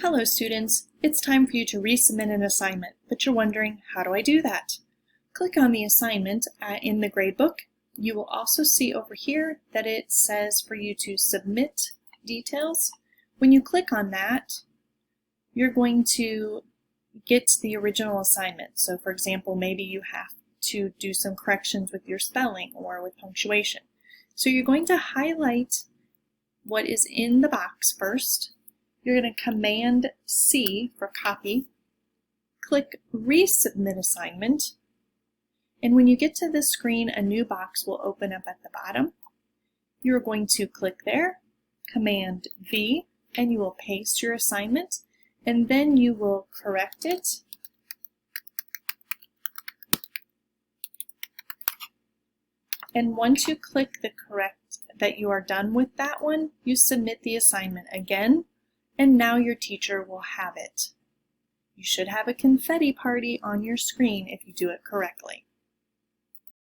Hello students, it's time for you to resubmit an assignment, but you're wondering, how do I do that? Click on the assignment in the gradebook. You will also see over here that it says for you to submit details. When you click on that, you're going to get the original assignment. So for example, maybe you have to do some corrections with your spelling or with punctuation. So you're going to highlight what is in the box first. You're going to Command C for copy, click Resubmit Assignment, and when you get to this screen, a new box will open up at the bottom. You're going to click there, Command V, and you will paste your assignment, and then you will correct it. And once you click the correct that you are done with that one, you submit the assignment again, and now your teacher will have it. You should have a confetti party on your screen if you do it correctly.